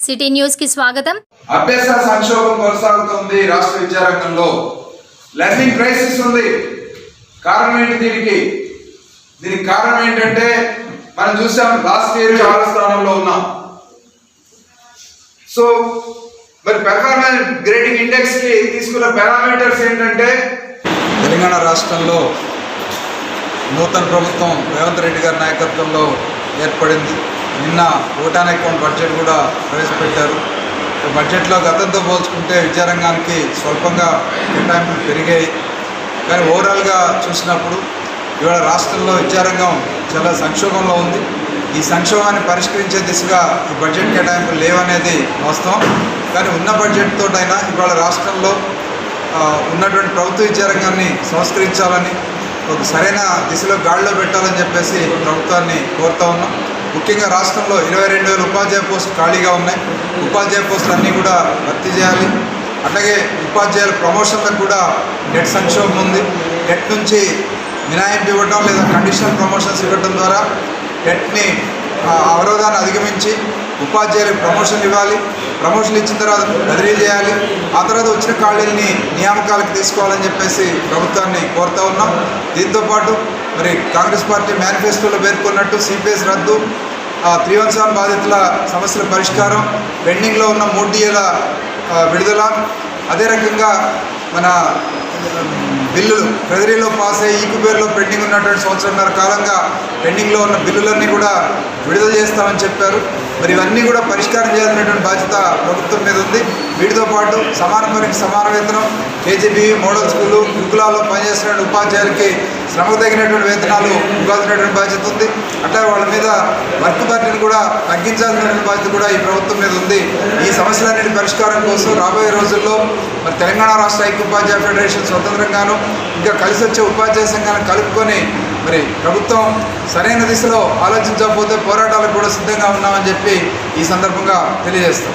City news కి స్వాగతం. అభ్యాస సంక్షోభం కొనసాగుతోంది రాష్ట్ర విద్యారంగంలో. లెర్నింగ్ క్రైసిస్ ఉంది. కారణం ఏంటి? దీనికి కారణం ఏంటంటే మనం చూసాం, లాస్ట్ ఇయర్ 6వ స్థానంలో ఉన్నాం. సో మరి పెర్ఫార్మెన్స్ గ్రేడింగ్ ఇండెక్స్ కి తీసుకున్న పారామీటర్స్ ఏంటంటే, తెలంగాణ రాష్ట్రంలో నూతన ప్రభుత్వం రేవంత్ రెడ్డి గారి నాయకత్వంలో ఏర్పడింది. నిన్న ఓటాన్ అకౌంట్ బడ్జెట్ కూడా ప్రవేశపెట్టారు. బడ్జెట్లో గతంతో పోల్చుకుంటే విద్యారంగానికి స్వల్పంగా కేటాయింపులు పెరిగాయి. కానీ ఓవరాల్గా చూసినప్పుడు ఇవాళ రాష్ట్రంలో విద్యారంగం చాలా సంక్షోభంలో ఉంది. ఈ సంక్షోభాన్ని పరిష్కరించే దిశగా ఈ బడ్జెట్ కేటాయింపులు లేవనేది వాస్తవం. కానీ ఉన్న బడ్జెట్తోటైనా ఇవాళ రాష్ట్రంలో ఉన్నటువంటి ప్రభుత్వ విద్యారంగాన్ని సంస్కరించాలని, ఒక సరైన దిశలో గాడిలో పెట్టాలని చెప్పేసి ప్రభుత్వాన్ని కోరుతా ఉన్నాం. ముఖ్యంగా రాష్ట్రంలో 22,000 ఉపాధ్యాయ పోస్టులు ఖాళీగా ఉన్నాయి. ఉపాధ్యాయ పోస్టులు అన్నీ కూడా భర్తీ చేయాలి. అట్లాగే ఉపాధ్యాయుల ప్రమోషన్లకు కూడా నెట్ సంక్షోభం ఉంది. నెట్ నుంచి మినహాయింపు ఇవ్వడం లేదా కండిషనల్ ప్రమోషన్స్ ఇవ్వడం ద్వారా నెట్ని అవరోధాన్ని అధిగమించి ఉపాధ్యాయులకు ప్రమోషన్లు ఇవ్వాలి. ప్రమోషన్లు ఇచ్చిన తర్వాత బదిలీ చేయాలి. ఆ తర్వాత వచ్చిన ఖాళీలని నియామకాలకు తీసుకోవాలని చెప్పేసి ప్రభుత్వాన్ని కోరుతా ఉన్నాం. దీంతోపాటు మరి కాంగ్రెస్ పార్టీ మేనిఫెస్టోలో పేర్కొన్నట్టు సిపిఎస్ రద్దు, 317 బాధితుల సమస్యల పరిష్కారం, పెండింగ్లో ఉన్న 3 DAల విడుదల, అదే రకంగా మన బిల్లులు ట్రెజరీలో పాస్ అయ్యి ఈక్యూపేర్లో పెండింగ్ ఉన్నటువంటి సంవత్సరంన్నర కాలంగా పెండింగ్లో ఉన్న బిల్లులన్నీ కూడా విడుదల చేస్తామని చెప్పారు. మరి ఇవన్నీ కూడా పరిష్కారం చేయాల్సినటువంటి బాధ్యత ప్రభుత్వం మీద ఉంది. వీటితో పాటు సమాన పనికి సమాన వేతనం, KGB మోడల్ స్కూలు, గురుకులాల్లో పనిచేస్తున్న ఉపాధ్యాయులకి శ్రమకు తగినటువంటి వేతనాలు ఇవ్వాల్సినటువంటి బాధ్యత ఉంది. అట్లా వాళ్ళ మీద వర్క్ బర్డెన్ కూడా తగ్గించాల్సినటువంటి బాధ్యత కూడా ఈ ప్రభుత్వం మీద ఉంది. ఈ సమస్యలన్నిటి పరిష్కారం కోసం రాబోయే రోజుల్లో మరి తెలంగాణ రాష్ట్ర ఐక్య ఉపాధ్యాయ ఫెడరేషన్ స్వతంత్రంగాను, ఇంకా కలిసి వచ్చే ఉపాధ్యాయ సంఘాలను కలుపుకొని మరి ప్రభుత్వం సరైన దిశలో ఆలోచించకపోతే పోరాటాలకు కూడా సిద్ధంగా ఉన్నామని చెప్పి ఈ సందర్భంగా తెలియజేస్తాం.